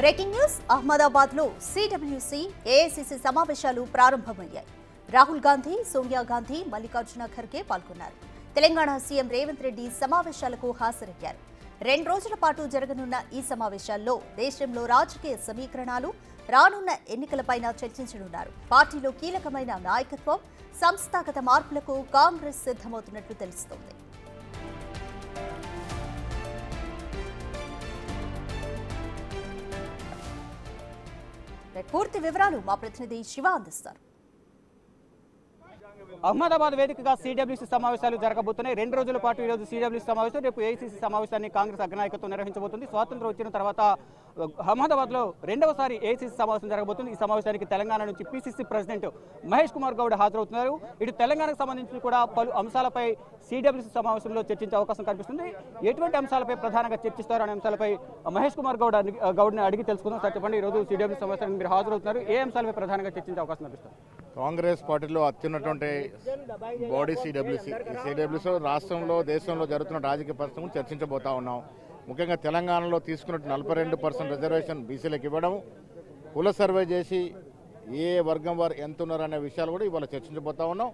Breaking news Ahmedabad లో CWC AICC సమావేశాలు ప్రారంభమయ్యాయి. రాహుల్ గాంధీ, సోనియా గాంధీ, మల్లికార్జున ఖర్గే పాల్గొన్నారు. తెలంగాణ సీఎం రేవంత్ రెడ్డి సమావేశాలకు హాజరయ్యారు. 2 రోజుల పాటు జరగనున్న ఈ సమావేశాల్లో దేశంలో రాజకీయ సమీకరణాలు, రానున్న ఎన్నికలపైన చర్చించనున్నారు. పార్టీలో కీలకమైన నాయకత్వం, సంస్థాగత మార్పులకు కాంగ్రెస్ సిద్ధమవుతున్నట్లు తెలుస్తోంది. పూర్తి వివరాలు మా ప్రతినిధి శివ అందిస్తారు. అహ్మదాబాద్ వేదికగా సిడబ్ల్యూసీ సమావేశాలు జరగబోతున్నాయి. 2 రోజుల పాటు ఈ రోజు సిడబ్ల్యూసీ సమావేశం, రేపు ఏఐసిసి సమావేశాన్ని కాంగ్రెస్ అగ్రనాయకత్వం నిర్వహించబోతుంది. స్వాతంత్రం వచ్చిన తర్వాత అహ్మదాబాద్ లో 2వసారి ఏఐసిసి సమావేశం జరగబోతుంది. ఈ సమావేశానికి తెలంగాణ నుంచి పిసిసి ప్రెసిడెంట్ మహేష్ కుమార్ గౌడ్ హాజరవుతున్నారు. ఇటు తెలంగాణకు సంబంధించి కూడా పలు అంశాలపై సిడబ్ల్యూసీ సమావేశంలో చర్చించే అవకాశం కనిపిస్తుంది. ఎటువంటి అంశాలపై ప్రధానంగా చర్చిస్తారు అనే అంశాలపై మహేష్ కుమార్ గౌడ్ని అడిగి తెలుసుకుందాం. సార్ చెప్పండి, ఈ రోజు సిడబ్ల్యూసీ సమావేశానికి మీరు హాజరవుతున్నారు. ఏ అంశాలపై ప్రధానంగా చర్చించే అవకాశం కనిపిస్తుంది? కాంగ్రెస్ పార్టీలో అత్యున్నటువంటి బాడీ సిడబ్ల్యూసీ రాష్ట్రంలో, దేశంలో జరుగుతున్న రాజకీయ పరిస్థితులను చర్చించబోతా ఉన్నాం. ముఖ్యంగా తెలంగాణలో తీసుకున్నట్టు 42% రిజర్వేషన్ బీసీలకు ఇవ్వడం, కుల సర్వే చేసి ఏ వర్గం వారు ఎంత ఉన్నారనే విషయాలు కూడా ఇవాళ చర్చించబోతా ఉన్నాం.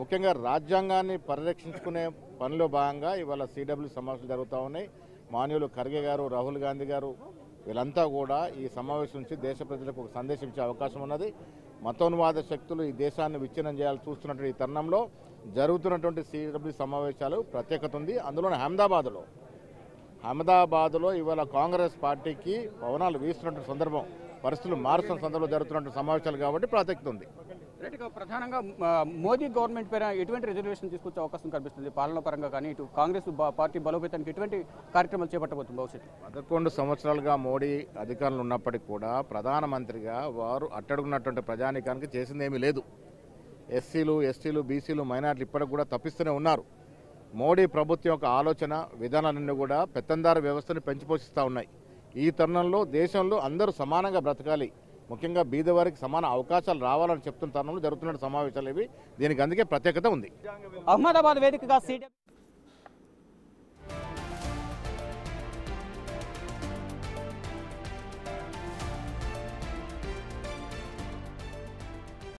ముఖ్యంగా రాజ్యాంగాన్ని పరిరక్షించుకునే పనిలో భాగంగా ఇవాళ సిడబ్ల్యూసీ సమావేశాలు జరుగుతూ ఉన్నాయి. మాన్యులు ఖర్గే గారు, రాహుల్ గాంధీ గారు వీళ్ళంతా కూడా ఈ సమావేశం నుంచి దేశ ప్రజలకు ఒక సందేశం ఇచ్చే అవకాశం ఉన్నది. మతోన్మాద శక్తులు ఈ దేశాన్ని విచ్ఛిన్నం చేయాలని చూస్తున్నటువంటి ఈ తరుణంలో జరుగుతున్నటువంటి సిడబ్ల్యూసీ సమావేశాలు ప్రత్యేకత ఉంది. అందులోని అహ్మదాబాద్లో ఇవాళ కాంగ్రెస్ పార్టీకి పవనాలు వీస్తున్నటువంటి సందర్భం, పరిస్థితులు మారుతున్న సందర్భంలో జరుగుతున్నటువంటి సమావేశాలు కాబట్టి ప్రత్యేకత ఉంది. ప్రధానంగా మోదీ గవర్నమెంట్ పైన ఎటువంటి రిజర్వేషన్ తీసుకొచ్చే అవకాశం కనిపిస్తుంది? పాలన పరంగా కానీ ఇటు కాంగ్రెస్ పార్టీ బలోపేతానికి ఎటువంటి కార్యక్రమాలు చేపట్టబోతుంది భవిష్యత్తు? 11 సంవత్సరాలుగా మోడీ అధికారంలో ఉన్నప్పటికీ కూడా ప్రధానమంత్రిగా వారు అట్టడుగున్నటువంటి ప్రజానీకానికి చేసిందేమీ లేదు. ఎస్సీలు, ఎస్టీలు, బీసీలు, మైనార్టీలు ఇప్పటికి కూడా తప్పిస్తూనే ఉన్నారు. మోడీ ప్రభుత్వం యొక్క ఆలోచన విధానాలన్నీ కూడా పెత్తందారు వ్యవస్థను పెంచిపోషిస్తూ ఉన్నాయి. ఈ తరుణంలో దేశంలో అందరూ సమానంగా బ్రతకాలి, ముఖ్యంగా బీదవారికి సమాన అవకాశాలు రావాలని చెప్తున్న తరుణంలో జరుగుతున్న సమావేశాలు ఇవి. దీనికి అందుకే ప్రత్యేకత ఉంది. అహ్మదాబాద్ వేదికగా